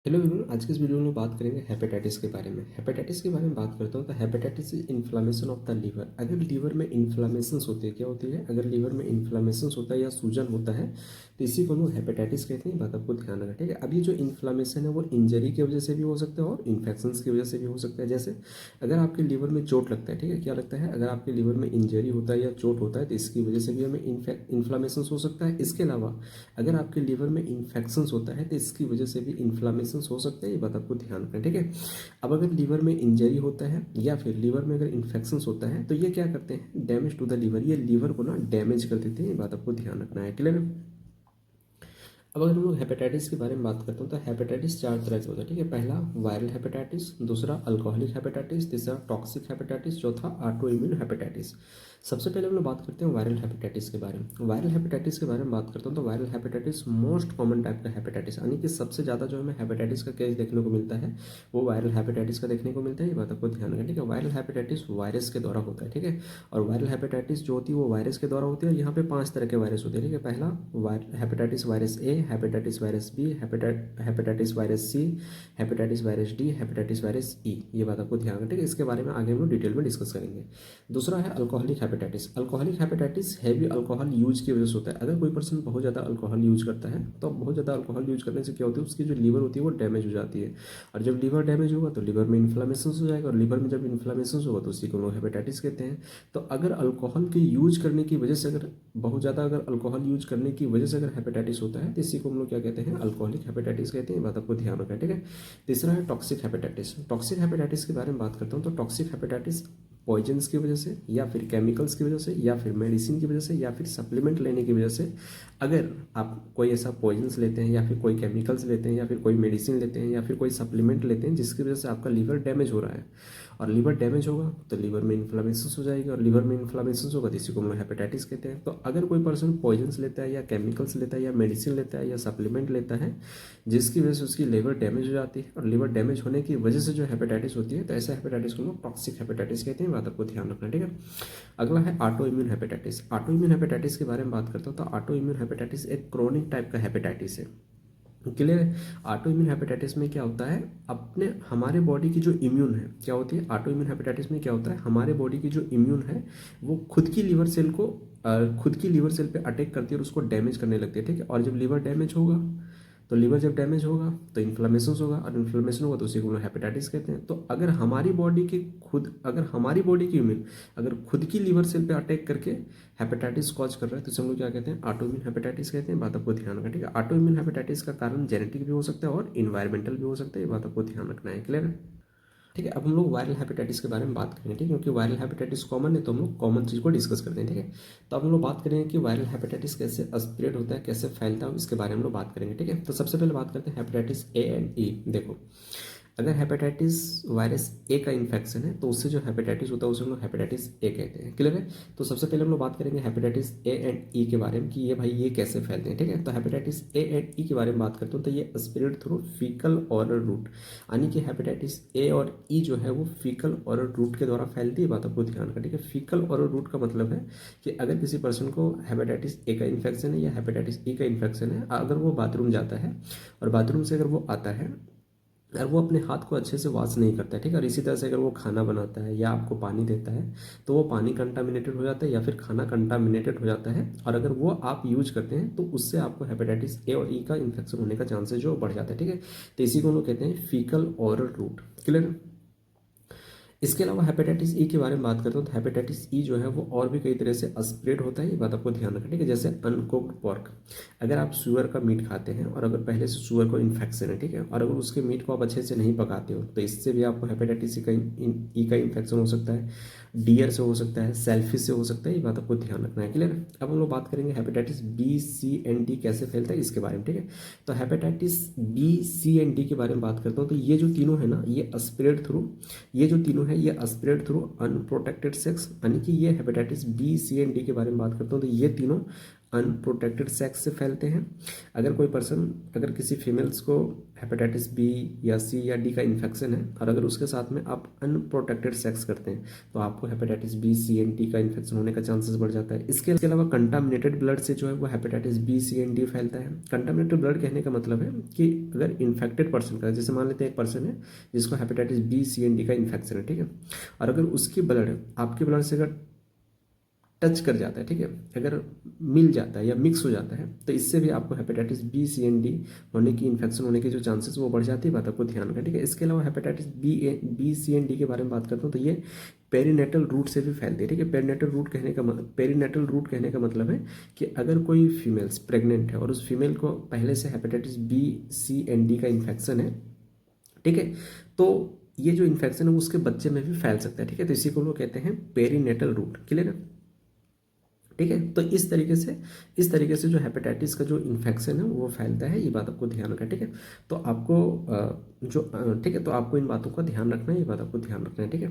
Hello everyone, आज के इस वीडियो में बात करेंगे हेपेटाइटिस के बारे में। हेपेटाइटिस के बारे में बात करता हूँ तो hepatitis is inflammation of the liver. अगर लीवर में इन्फ्लामेशंस होती है, क्या होती है? अगर लीवर में इन्फ्लामेशंस होता है या सूजन होता है तो इसी को हम लोग हेपेटाइटिस कहते हैं। बात आपको ध्यान रखना, ठीक है। अब ये जो इन्फ्लामेशन है वो इंजरी की वजह से भी हो सकता है और इन्फेक्शंस की वजह से भी हो सकता है। जैसे अगर आपके लीवर में चोट लगता है, ठीक है, क्या लगता है, अगर आपके लीवर में इंजरी होता है या चोट होता है तो इसकी वजह से भी हमें इन्फ्लामेशन हो सकता है। इसके अलावा अगर आपके लीवर में इन्फेक्शंस होता है तो इसकी वजह से भी इन्फ्लामेशन हो सकते हैं। ये बात आपको ध्यान रखना है, ठीक है। अब अगर लीवर में इंजरी होता है या फिर लीवर में अगर इन्फेक्शंस होता है तो ये क्या करते हैं, डैमेज टू द लीवर, ये लीवर को ना डैमेज कर देते हैं। ये बात आपको ध्यान रखना है, क्लियर है। अब अगर हम लोग हेपेटाइटिस के बारे में बात करते हैं तो हेपेटाइटिस चार तरह के होता है, ठीक है। पहला वायरल हेपेटाइटिस, दूसरा अल्कोहलिक हेपेटाइटिस, तीसरा टॉक्सिक हेपेटाइटिस, चौथा ऑटो इम्यून हेपेटाइटिस। सबसे पहले हम लोग बात करते हैं वायरल हेपेटाइटिस के बारे में। वायरल हेपेटाइटिस के बारे में बात करते हैं तो viral hepatitis most common type का हेपेटाइटिस, यानी कि सबसे ज़्यादा जो हमें हेपेटाइटिस का केस देखने को मिलता है वो वायरल हेपेटाइटिस का देखने को मिलता है। ये बात आपको ध्यान रखना, ठीक है। वायरल हेपेटाइटिस वायरस के द्वारा होता है, ठीक है। और वायरल हेपेटाइटिस जो होती है वो वायरस के द्वारा होती है। यहाँ पे 5 तरह के वायरस होते हैं, ठीक है। पहला hepatitis virus A, hepatitis virus B, hepatitis virus C, hepatitis virus D, hepatitis virus E. ये बात आपको ध्यान रखना, ठीक है। इसके बारे में आगे हम लोग डिटेल में डिस्कस करेंगे। दूसरा है alcoholic hepatitis. Alcoholic hepatitis heavy alcohol use की वजह से होता है। अगर कोई पर्सन बहुत ज़्यादा अल्कोहल यूज करता है तो बहुत ज़्यादा अल्कोहल यूज करने से क्या होता है, उसकी जो लीवर होती है वो डैमेज हो जाती है। और जब लीवर डैमेज होगा तो लीवर में इन्फ्लामेशन हो जाएगा, और लीवर में जब इन्फ्लामेशन होगा तो उसी को लोग हेपेटाइटिस कहते हैं। तो अगर अल्कोहल के यूज करने की वजह से, अगर बहुत ज़्यादा अगर अल्कोहल यूज करने की वजह से अगर हेपेटाइटिस होता है तो इसी को हम लोग क्या कहते हैं, अल्कोहलिक हेपेटाइटिस कहते हैं। बात आपको ध्यान रखना है, ठीक है। तीसरा है टॉक्सिक हेपेटाइटिस। टॉक्सिक हेपेटाइटिस के बारे में बात करता हूँ तो टॉक्सिक हेपेटाइटिस पॉइजन्स की वजह से या फिर केमिकल्स की वजह से या फिर मेडिसिन की वजह से या फिर सप्लीमेंट लेने की वजह से, अगर आप कोई ऐसा पॉइजन्स लेते हैं या फिर कोई केमिकल्स लेते हैं या फिर कोई मेडिसिन लेते हैं या फिर कोई सप्लीमेंट लेते हैं जिसकी वजह से आपका लीवर डैमेज हो रहा है, और लीवर डैमेज होगा तो लीवर में इन्फ्लामेशन हो जाएगी, और लीवर में इन्फ्लामेशन होगा तो इसी को हम लोग हेपेटाइटिस कहते हैं। तो अगर कोई पर्सन पॉइजन्स लेता है या केमिकल्स लेता है या मेडिसिन लेता है या सप्लीमेंट लेता है जिसकी वजह से उसकी लीवर डैमेज हो जाती है, और लीवर डैमेज होने की वजह से जो हेपेटाइटिस होती है तो ऐसा हेपेटाइटिस को हम लोग टॉक्सिक हेपेटाइटिस कहते हैं। बात आपको ध्यान रखना, ठीक है। अगला है auto immune hepatitis. Auto immune hepatitis के बारे में बात करता हूँ तो ऑटो इम्यून हेपेटाइटिस एक क्रोनिक टाइप का हेपेटाइटिस है, क्लियर है। ऑटो इम्यून हेपेटाइटिस में क्या होता है, अपने हमारे बॉडी की जो इम्यून है क्या होती है, ऑटो इम्यून हेपेटाइटिस में क्या होता है, हमारे बॉडी की जो इम्यून है वो खुद की लीवर सेल को खुद की लीवर सेल पे अटैक करती है और उसको डैमेज करने लगती है, ठीक है। और जब लीवर डैमेज होगा तो लीवर जब डैमेज होगा तो इन्फ्लामेशन होगा, और इन्फ्लामेशन होगा तो उसी को हम लोग हेपेटाइटिस कहते हैं। तो अगर हमारी बॉडी की इम्यून अगर खुद की लीवर सेल पे अटैक करके हेपेटाइटिस कॉज कर रहा है तो इसे हम लोग क्या कहते हैं, ऑटो इम्यून हेपेटाइटिस कहते हैं। बात आपको ध्यान रखना, ठीक है। ऑटो इम्यून हेपेटाइटिस का कारण जेनेटिक भी हो सकता है और इन्वायरमेंटल भी हो सकता है। ये बात आपको ध्यान रखना है, क्लियर है। ठीक है, अब हम लोग वायरल हेपेटाइटिस के बारे में बात करेंगे, ठीक है, क्योंकि वायरल हेपेटाइटिस कॉमन है तो हम लोग कॉमन चीज़ को डिस्कस करते हैं, ठीक है। तो अब हम लोग बात करेंगे कि वायरल हेपेटाइटिस कैसे स्प्रेड होता है, कैसे फैलता है, इसके बारे में हम लोग बात करेंगे, ठीक है। तो सबसे पहले बात करते हैं हेपेटाइटिस ए एंड ई। देखो, अगर हेपेटाइटिस वायरस ए का इन्फेक्शन है तो उससे जो हेपेटाइटिस होता है उसे हम लोग हेपेटाइटिस ए कहते हैं, क्लियर है। तो सबसे पहले हम लोग बात करेंगे हेपेटाइटिस ए एंड ई के बारे में कि ये भाई ये कैसे फैलते हैं, ठीक है। तो हेपेटाइटिस ए एंड ई के बारे में बात करते हो तो ये spread through faecal oral route, यानी कि हेपेटाइटिस ए और ई जो है वो फीकल ओरल रूट के द्वारा फैलती है। बात आपको ध्यान रखना, ठीक है। फीकल ओरल रूट का मतलब है कि अगर किसी पर्सन को हेपेटाइटिस ए का इन्फेक्शन है या हेपेटाइटिस ई का इन्फेक्शन है, अगर वो बाथरूम जाता है और बाथरूम से अगर वो आता है और वो अपने हाथ को अच्छे से वॉश नहीं करता है, ठीक है, और इसी तरह से अगर वो खाना बनाता है या आपको पानी देता है तो वो पानी कंटामिनेटेड हो जाता है या फिर खाना कंटामिनेटेड हो जाता है, और अगर वो आप यूज करते हैं तो उससे आपको हेपेटाइटिस ए और ई का इन्फेक्शन होने का चांसेस जो बढ़ जाता है, ठीक है। तो इसी को हम लोग कहते हैं फीकल ओरल रूट, क्लियर। इसके अलावा हेपेटाइटिस ई के बारे में बात करते हो तो हेपेटाइटिस ई जो है वो और भी कई तरह से स्प्रेड होता है। ये बात आपको ध्यान रखना, ठीक है। जैसे अनकुक्ड पोर्क, अगर आप सुअर का मीट खाते हैं और अगर पहले से सुअर को इन्फेक्शन है, ठीक है, और अगर उसके मीट को आप अच्छे से नहीं पकाते हो तो इससे भी आपको हेपेटाइटिस ई का इन्फेक्शन हो सकता है। डियर से हो सकता है, सेल्फिश से हो सकता है। ये बात आपको ध्यान रखना है, क्लियर। अब हम लोग बात करेंगे hepatitis B C and D कैसे फैलता है इसके बारे में, ठीक है। तो hepatitis B C and D के बारे में बात करता हूँ तो ये जो तीनों है ना ये स्प्रेड थ्रू ये जो तीनों है ये स्प्रेड थ्रू अनप्रोटेक्टेड सेक्स, यानी कि ये hepatitis B C and D के बारे में बात करता हूँ तो ये तीनों अनप्रोटेक्टेड सेक्स से फैलते हैं। अगर किसी फीमेल्स को हेपेटाइटिस बी या सी या डी का इन्फेक्शन है और अगर उसके साथ में आप अनप्रोटेक्टेड सेक्स करते हैं तो आपको hepatitis B C and D का इन्फेक्शन होने का चांसेस बढ़ जाता है। इसके अलावा कंटामिनेटेड ब्लड से जो है वो hepatitis B C and D फैलता है। कंटामिनेटेड ब्लड कहने का मतलब है कि अगर इन्फेक्टेड पर्सन का, जैसे मान लेते हैं एक पर्सन है जिसको hepatitis B C and D का इन्फेक्शन है, ठीक है, और अगर उसकी ब्लड आपके ब्लड से अगर टच कर जाता है, ठीक है, अगर मिल जाता है या मिक्स हो जाता है तो इससे भी आपको hepatitis B C and D होने की, इन्फेक्शन होने के जो चांसेस वो बढ़ जाती है, बात आपको ध्यान रखना, ठीक है। इसके अलावा hepatitis B C and D के बारे में बात करता हूँ तो ये पेरीनेटल रूट से भी फैलती है, ठीक है। पेरीनेटल रूट कहने का मतलब है कि अगर कोई फीमेल्स प्रेग्नेंट है और उस फीमेल को पहले से hepatitis B C and D का इन्फेक्शन है, ठीक है, तो ये जो इन्फेक्शन है उसके बच्चे में भी फैल सकता है, ठीक है। तो इसी को लोग कहते हैं पेरीनेटल रूट, क्लियर है, ठीक है। तो इस तरीके से जो हेपेटाइटिस का जो इन्फेक्शन है वो फैलता है, ये बात आपको ध्यान रखना है, ठीक है। तो आपको ठीक है, तो आपको इन बातों का ध्यान रखना है, ये बात आपको ध्यान रखना है, ठीक है।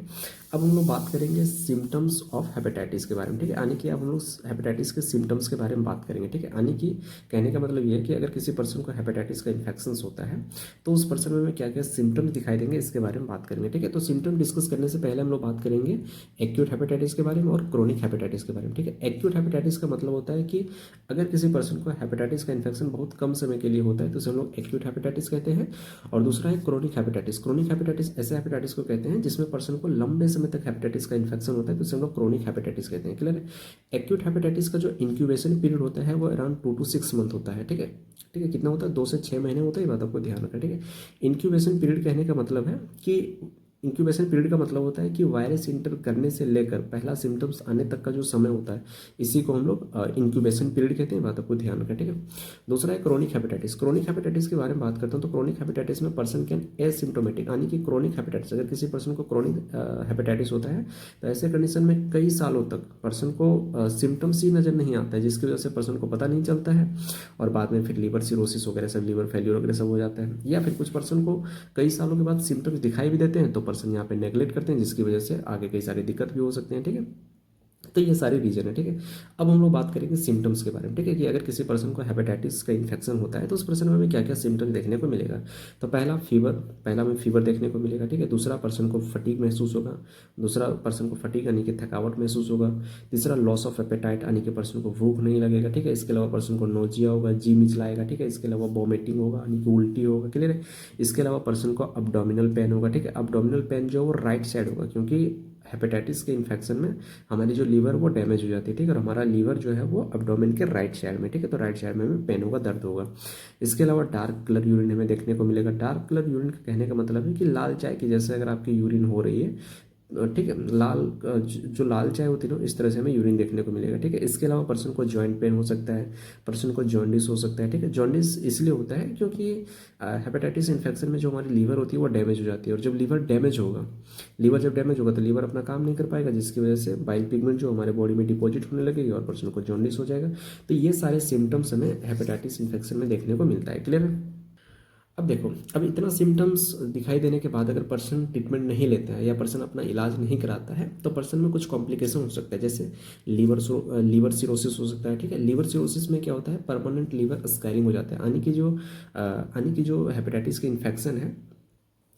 अब हम लोग बात करेंगे सिम्टम्स ऑफ हेपेटाइटिस के बारे में, ठीक है। यानी कि अब हम लोग हेपेटाइटिस के सिम्टम्स के बारे में बात करेंगे, ठीक है। यानी कि कहने का मतलब ये है कि अगर किसी पर्सन को हेपेटाइटिस का इन्फेक्शन होता है तो उस पर्सन में क्या क्या सिम्टम्स दिखाई देंगे इसके बारे में बात करेंगे, ठीक है। तो सिम्टम डिस्कस करने से पहले हम लोग बात करेंगे एक्यूट हेपेटाइटिस के बारे में और क्रोनिक हेपेटाइटिस के बारे में, ठीक है। एक्यूट हेपेटाइटिस का मतलब होता है कि अगर किसी पर्सन को हेपेटाइटिस का इन्फेक्शन बहुत कम समय के लिए होता है तो उसे हम लोग एक्यूट हेपेटाइटिस कहते हैं। और दूसरा है क्रोनिक हेपेटाइटिस। क्रोनिक हेपेटाइटिस ऐसे हेपेटाइटिस को कहते हैं जिसमें पर्सन को लंबे समय तक हेपेटाइटिस का इन्फेक्शन होता है तो उसे हम लोग क्रोनिक हेपेटाइटिस कहते हैं, क्लियर है। एक्यूट हेपेटाइटिस का जो इंक्यूबेशन पीरियड होता है वो अराउंड 2 to 6 मंथ होता है, ठीक है, ठीक है। कितना होता है? 2 से 6 महीने होता है, ये बात आपको ध्यान रखना है, ठीक है। इंक्यूबेशन पीरियड कहने का मतलब है कि इंक्यूबेशन पीरियड का मतलब होता है कि वायरस इंटर करने से लेकर पहला सिम्टम्स आने तक का जो समय होता है इसी को हम लोग इंक्यूबेशन पीरियड कहते हैं, बात आपको ध्यान रखें, ठीक है। दूसरा है क्रोनिक हेपेटाइटिस। क्रोनिक हेपेटाइटिस के बारे में बात करता हूँ तो क्रोनिक हेपेटाइटिस में पर्सन कैन एसिम्टोमेटिक, यानी कि क्रोनिक हेपेटाइटिस, अगर किसी पर्सन को क्रोनिक हेपेटाइटिस होता है तो ऐसे कंडीशन में कई सालों तक पर्सन को सिम्टम्स ही नजर नहीं आता है, जिसकी वजह से पर्सन को पता नहीं चलता है और बाद में फिर लीवर सिरोसिस वगैरह सब, लीवर फेल्यूर वगैरह सब हो जाता है। या फिर कुछ पर्सन को कई सालों के बाद सिम्टम्स दिखाई भी देते हैं तो पर्सन यहाँ पे नेगलेक्ट करते हैं, जिसकी वजह से आगे कई सारी दिक्कत भी हो सकते हैं, ठीक है। तो ये सारे रीजन है, ठीक है। अब हम लोग बात करेंगे सिम्टम्स के बारे में, ठीक है, कि अगर किसी पर्सन को हेपेटाइटिस का इन्फेक्शन होता है तो उस पर्सन में हमें क्या क्या सिम्टम्स देखने को मिलेगा। तो पहला में फीवर देखने को मिलेगा, ठीक है। दूसरा पर्सन को फटीग महसूस होगा। दूसरा पर्सन को फटीग यानी कि थकावट महसूस होगा। तीसरा लॉस ऑफ एपेटाइट, यानी कि पर्सन को भूख नहीं लगेगा, ठीक है। इसके अलावा पर्सन को नोजिया होगा, जी मिचलाएगा, ठीक है। इसके अलावा वॉमिटिंग होगा, यानी कि उल्टी होगा, क्लियर है। इसके अलावा पर्सन को अब्डोमिनल पेन होगा, ठीक है। अब्डोमिनल पेन जो है वो राइट साइड होगा, क्योंकि हेपेटाइटिस के इन्फेक्शन में हमारी जो लीवर वो डैमेज हो जाती है, ठीक है। और हमारा लीवर जो है वो अब्डोमेन के राइट साइड में, ठीक है। तो राइट साइड में हमें पेन होगा, दर्द होगा। इसके अलावा डार्क कलर यूरिन हमें देखने को मिलेगा। डार्क कलर यूरिन का कहने का मतलब है कि लाल चाय की जैसे अगर आपकी यूरिन हो रही है, ठीक है, जो लाल चाय होती है ना इस तरह से हमें यूरिन देखने को मिलेगा, ठीक है। इसके अलावा पर्सन को जॉइंट पेन हो सकता है, पर्सन को जॉन्डिस हो सकता है, ठीक है। जॉन्डिस इसलिए होता है क्योंकि हेपेटाइटिस इन्फेक्शन में जो हमारी लीवर होती है वो डैमेज हो जाती है, और जब लीवर डैमेज होगा तो लीवर अपना काम नहीं कर पाएगा, जिसकी वजह से बाइल पिगमेंट जो हमारे बॉडी में डिपॉजिट होने लगेगी और पर्सन को जॉन्डिस हो जाएगा। तो ये सारे सिम्टम्स हमें हेपेटाइटिस इन्फेक्शन में देखने को मिलता है, क्लियर है। अब देखो, अब इतना सिम्टम्स दिखाई देने के बाद अगर पर्सन ट्रीटमेंट नहीं लेता है या पर्सन अपना इलाज नहीं कराता है तो पर्सन में कुछ कॉम्प्लिकेशन हो सकता है, जैसे लीवर सिरोसिस हो सकता है, ठीक है। लीवर सिरोसिस में क्या होता है, परमानेंट लीवर स्कैरिंग हो जाता है, यानी कि जो हेपेटाइटिस के इन्फेक्शन है,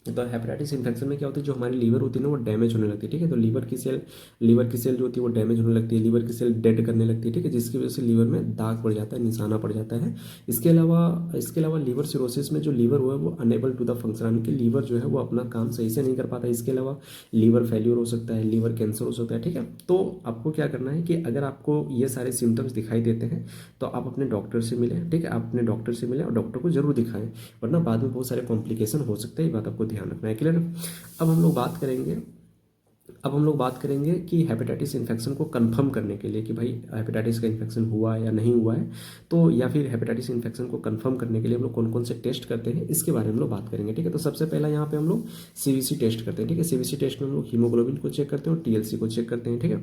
तो हेपेटाइटिस इन्फेक्शन में क्या होता है, जो हमारी लीवर होती है ना वो डैमेज होने लगती है, ठीक है। तो लीवर की सेल जो होती है वो डैमेज होने लगती है, लीवर की सेल डेड करने लगती है, ठीक है, जिसकी वजह से लीवर में दाग पड़ जाता है, निशाना पड़ जाता है। इसके अलावा लीवर सिरोसिस में जो लीवर हुआ है वो अनेबल टू द फंक्शन, यानी कि लीवर जो है वो अपना काम सही से नहीं कर पाता। इसके अलावा लीवर फेल्यूर हो सकता है, लीवर कैंसर हो सकता है, ठीक है। तो आपको क्या करना है कि अगर आपको ये सारे सिम्टम्स दिखाई देते हैं तो आप अपने डॉक्टर से मिलें, ठीक है, आप अपने डॉक्टर से मिलें और डॉक्टर को जरूर दिखाएं, वरना बाद में बहुत सारे कॉम्प्लिकेशन हो सकते हैं, ये बात आपको ध्यान रखना है, क्लियर। अब हम लोग बात करेंगे कि हेपेटाइटिस इन्फेक्शन को कंफर्म करने के लिए कि भाई हेपेटाइटिस का इन्फेक्शन हुआ है या नहीं हुआ है, तो या फिर हेपेटाइटिस इन्फेक्शन को कंफर्म करने के लिए हम लोग कौन कौन से टेस्ट करते हैं इसके बारे में हम लोग बात करेंगे, ठीक है। तो सबसे पहला यहाँ पे हम लोग सीवीसी टेस्ट करते हैं, ठीक है। सीवीसी टेस्ट में हम लोग हीमोग्लोबिन को चेक करते हैं और टीएलसी को चेक करते हैं, ठीक है।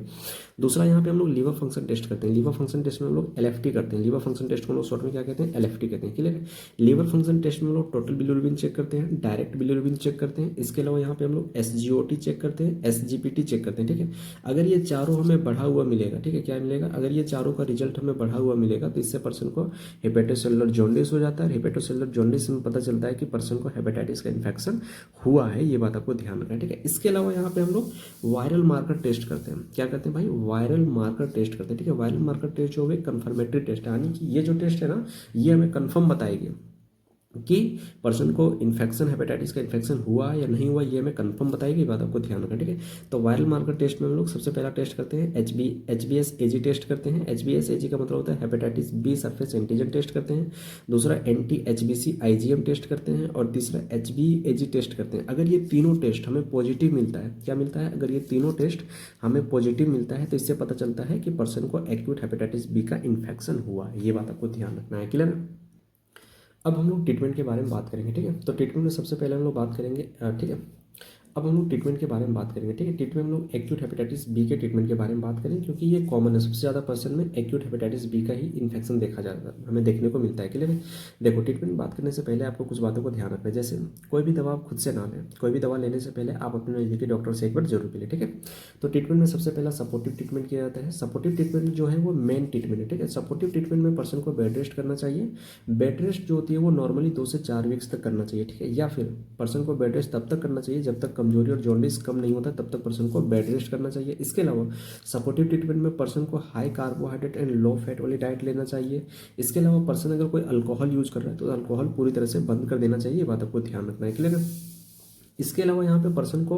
दूसरा यहाँ पे हम लोग लीवर फंक्शन टेस्ट करते हैं। लीवर फंक्शन टेस्ट में हम लोग एलएफटी करते हैं। लीवर फंक्शन टेस्ट को हम लोग शॉर्ट में क्या कहते हैं, एलएफटी कहते हैं, क्लियर है। लीवर फंक्शन टेस्ट में हम लोग टोटल बिलिरुबिन चेक करते हैं, डायरेक्ट बिलिरुबिन चेक करते हैं। इसके अलावा यहाँ पे हम लोग एसजीओटी चेक करते हैं, एसजीपी एसजीपीटी चेक करते हैं, ठीक है। अगर ये चारों हमें बढ़ा हुआ मिलेगा, ठीक है, क्या मिलेगा, अगर ये चारों का रिजल्ट हमें बढ़ा हुआ मिलेगा तो इससे पर्सन को हेपेटोसेलुलर जॉन्डिस हो जाता है। हेपेटोसेलुलर जॉन्डिस में पता चलता है कि पर्सन को हेपेटाइटिस का इन्फेक्शन हुआ है, ये बात आपको ध्यान रखना है, ठीक है। इसके अलावा यहाँ पे हम लोग वायरल मार्कर टेस्ट करते हैं। क्या करते हैं भाई, वायरल मार्कर टेस्ट करते हैं, ठीक है। वायरल मार्कर टेस्ट जो है कंफर्मेटरी टेस्ट है, यानी कि ये जो टेस्ट है ना, ये हमें कंफर्म बताएगी कि पर्सन को इन्फेक्शन, हेपेटाइटिस का इन्फेक्शन हुआ या नहीं हुआ, ये हमें कंफर्म बताएगी, बात आपको ध्यान रखना, ठीक है। तो वायरल मार्कर टेस्ट में हम लोग सबसे पहला टेस्ट करते हैं HBsAg टेस्ट करते हैं। HBsAg का मतलब होता है hepatitis B surface antigen test करते हैं। दूसरा anti-HBc IgM टेस्ट करते हैं और तीसरा HBAg टेस्ट करते हैं। अगर ये तीनों टेस्ट हमें पॉजिटिव मिलता है, क्या मिलता है, अगर ये तीनों टेस्ट हमें पॉजिटिव मिलता है तो इससे पता चलता है कि पर्सन को एक्यूट हेपेटाइटिस बी का इन्फेक्शन हुआ है, ये बात आपको ध्यान रखना है, क्लियर। अब हम लोग ट्रीटमेंट के बारे में बात करेंगे, ठीक है। तो ट्रीटमेंट में सबसे पहले हम लोग बात करेंगे, ठीक है। अब हम लोग ट्रीटमेंट के बारे में बात करेंगे, ठीक है। ट्रीटमेंट में हम लोग एक्यूट हेपेटाइटिस बी के ट्रीटमेंट के बारे में बात करें, क्योंकि ये कॉमन है, सबसे ज़्यादा पर्सन में एक्यूट हेपेटाइटिस बी का ही इन्फेक्शन देखा जाता है, हमें देखने को मिलता है, क्लियर है। देखो, ट्रीटमेंट बात करने से पहले आपको कुछ बातों को ध्यान रखना है। जैसे कोई भी दवा आप खुद से ना लें, कोई भी दवा लेने से पहले आप अपने नज़दीकी डॉक्टर से एक बार जरूर मिलें, ठीक है। तो ट्रीटमेंट में सबसे पहला सपोर्टिव ट्रीटमेंट किया जाता है। सपोर्टिव ट्रीटमेंट जो है वो मेन ट्रीटमेंट है, ठीक है। सपोर्टिव ट्रीटमेंट में पर्सन को बेड रेस्ट करना चाहिए। बेड रेस्ट जो होती है वो नॉर्मली 2 से 4 वीक्स तक करना चाहिए, ठीक है। या फिर पर्सन को बेड रेस्ट तब तक करना चाहिए जब तक कमजोरी और जॉन्डिस कम नहीं होता, तब तक पर्सन को बेड रेस्ट करना चाहिए। इसके अलावा सपोर्टिव ट्रीटमेंट में पर्सन को high carbohydrate and low fat वाली डाइट लेना चाहिए। इसके अलावा पर्सन अगर कोई अल्कोहल यूज कर रहा है तो अल्कोहल पूरी तरह से बंद कर देना चाहिए, ये बात आपको ध्यान रखना है, क्लियर है। इसके अलावा यहाँ पे पर्सन को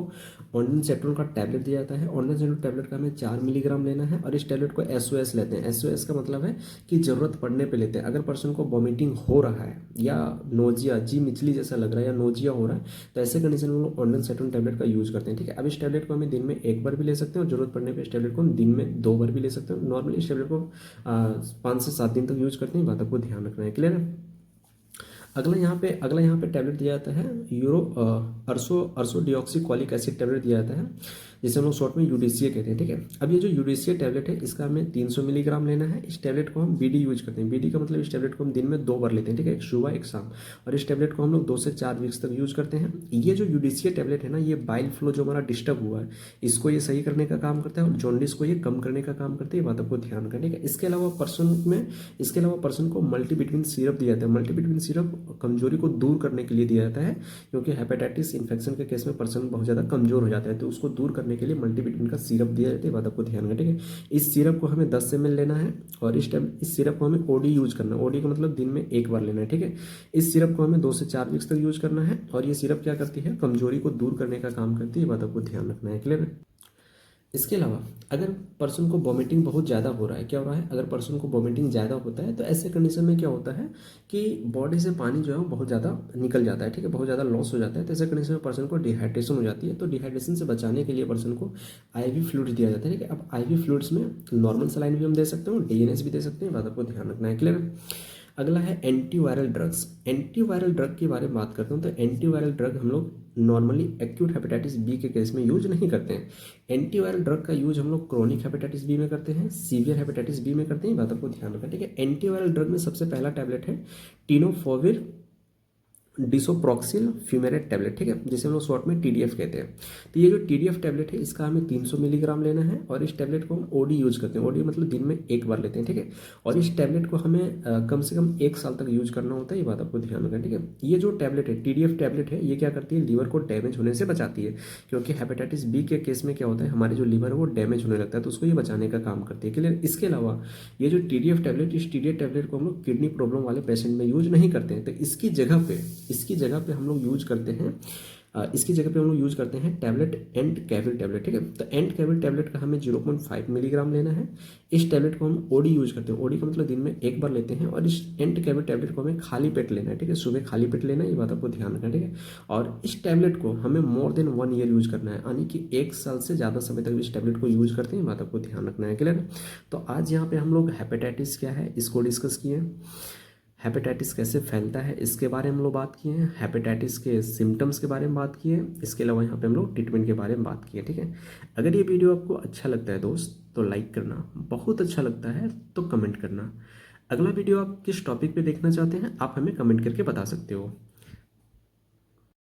ऑन्डनसेट्रोन का टैबलेट दिया जाता है। ऑन्डनसेट्रोन टैबलेट का हमें 4 मिलीग्राम लेना है और इस टैबलेट को SOS लेते हैं। SOS का मतलब है कि ज़रूरत पड़ने पे लेते हैं। अगर पर्सन को वॉमिटिंग हो रहा है या नोजिया, जी मिचली जैसा लग रहा है या नोजिया हो रहा है, तो ऐसे कंडीशन में लोग ऑन्डनसेट्रोन टैबलेट का यूज़ करते हैं, ठीक है। अब इस टैबलेट को हमें दिन में 1 बार भी ले सकते हैं और जरूरत पड़ने पर इस टैबलेट को हम दिन में 2 बार भी ले सकते हैं। नॉर्मली इस टैबलेट को 5 से 7 दिन तक यूज़ करते हैं, बात आपको ध्यान रखना है, क्लियर है। अगला यहाँ पे टैबलेट दिया जाता है अर्सो डिऑक्सीक्वालिक एसिड टैबलेट दिया जाता है, जिसे हम लोग शॉर्ट में UDCA कहते हैं, ठीक है। अब ये जो UDCA टैबलेट है इसका हमें 300 मिलीग्राम लेना है। इस टैबलेट को हम BD यूज करते हैं। BD का मतलब इस टैबलेट को हम दिन में 2 बार लेते हैं, ठीक है, एक सुबह एक शाम। और इस टैबलेट को हम लोग 2 से 4 वीक्स तक यूज करते हैं। ये जो UDCA टैबलेट है ना, ये बाइल फ्लो जो हमारा डिस्टर्ब हुआ है इसको ये सही करने का काम करता है और जॉन्डिस को ये कम करने का काम करता है, ये बात आपको ध्यान रखना है, ठीक है। इसके अलावा पर्सन को मल्टीविटामिन सिरप दिया जाता है। मल्टीविटामिन सिरप कमजोरी को दूर करने के लिए दिया जाता है, क्योंकि हेपेटाइटिस इन्फेक्शन के केस में पर्सन बहुत ज़्यादा कमजोर हो जाता है, तो उसको दूर करने के लिए मल्टीविटामिन का सिरप दिया जाता है, बात आपको ध्यान रखना, ठीक है। इस सिरप को हमें 10 ml लेना है और इस सिरप को हमें OD यूज करना है। OD का मतलब दिन में 1 बार लेना है, ठीक है। इस सिरप को हमें 2 से 4 वीक्स तक यूज करना है और ये सिरप क्या करती है, कमजोरी को दूर करने का काम करती है, बात आपको ध्यान रखना है, क्लियर है। इसके अलावा अगर पर्सन को वॉमिटिंग बहुत ज़्यादा हो रहा है, क्या हो रहा है, अगर पर्सन को वॉमिटिंग ज़्यादा होता है तो ऐसे कंडीशन में क्या होता है कि बॉडी से पानी जो है वो बहुत ज़्यादा निकल जाता है, ठीक है, बहुत ज़्यादा लॉस हो जाता है। तो ऐसे कंडीशन में पर्सन को डिहाइड्रेशन हो जाती है। तो डिहाइड्रेशन से बचाने के लिए पर्सन को IV फ्लूइड दिया जाता है, ठीक है। अब IV फ्लूइड्स में नॉर्मल सलाइन भी हम दे सकते हैं, DNS भी दे सकते हैं, बात आपको ध्यान रखना है, क्लियर है। अगला है एंटीवायरल ड्रग्स। एंटीवायरल ड्रग के बारे में बात करता हूँ तो एंटीवायरल ड्रग हम लोग नॉर्मली एक्यूट हेपेटाइटिस बी के केस में यूज नहीं करते हैं। एंटीवायरल ड्रग का यूज हम लोग क्रोनिक हेपेटाइटिस बी में करते हैं, सीवियर हेपेटाइटिस बी में करते हैं, बात आपको ध्यान रखना, ठीक है। एंटीवायरल ड्रग में सबसे पहला टैबलेट है टिनोफोविर डिसोप्रोक्सिल फ्यूमेरेट टैबलेट, ठीक है, जिसे हम लोग शॉर्ट में TDF कहते हैं। तो ये जो TDF टैबलेट है इसका हमें 300 मिलीग्राम लेना है और इस टैबलेट को हम OD यूज करते हैं। OD मतलब दिन में 1 बार लेते हैं, ठीक है। और इस टैबलेट को हमें कम से कम 1 साल तक यूज करना होता है, ये बात आपको ध्यान रखना, ठीक है। ये जो टैबलेट है TDF टैबलेट है, ये क्या करती है, लीवर को डैमेज होने से बचाती है, क्योंकि हेपेटाइटिस बी के केस में क्या होता है, हमारे जो लीवर है वो डैमेज होने लगता है, तो उसको ये बचाने का काम करती है, क्लियर। इसके अलावा ये जो TDF टैबलेट, इस TDF टैबलेट को हम लोग किडनी प्रॉब्लम वाले पेशेंट में यूज नहीं करते हैं। तो इसकी जगह पे हम लोग यूज करते हैं टैबलेट एंट कैविल टैबलेट, ठीक है। तो एंट कैविल टैबलेट का हमें 0.5 मिलीग्राम लेना है। इस टैबलेट को हम OD यूज करते हैं। OD का मतलब दिन में 1 बार लेते हैं और इस एंट कैविल टैबलेट को हमें खाली पेट लेना है, ठीक है, सुबह खाली पेट लेना है, ये बात आपको ध्यान रखना है, ठीक है। और इस टैबलेट को हमें मोर देन 1 ईयर यूज करना है, यानी कि 1 साल से ज़्यादा समय तक इस टैबलेट को यूज करते हैं, बात आपको ध्यान रखना है, क्लियर। तो आज यहाँ पे हम लोग हेपेटाइटिस क्या है इसको डिस्कस किए हैं, हेपेटाइटिस कैसे फैलता है इसके बारे में हम लोग बात किए हैं, हेपेटाइटिस के सिम्टम्स के बारे में बात किए हैं, इसके अलावा यहाँ पे हम लोग ट्रीटमेंट के बारे में बात किए, ठीक है। अगर ये वीडियो आपको अच्छा लगता है दोस्त तो लाइक करना, बहुत अच्छा लगता है तो कमेंट करना। अगला वीडियो आप किस टॉपिक पे देखना चाहते हैं आप हमें कमेंट करके बता सकते हो।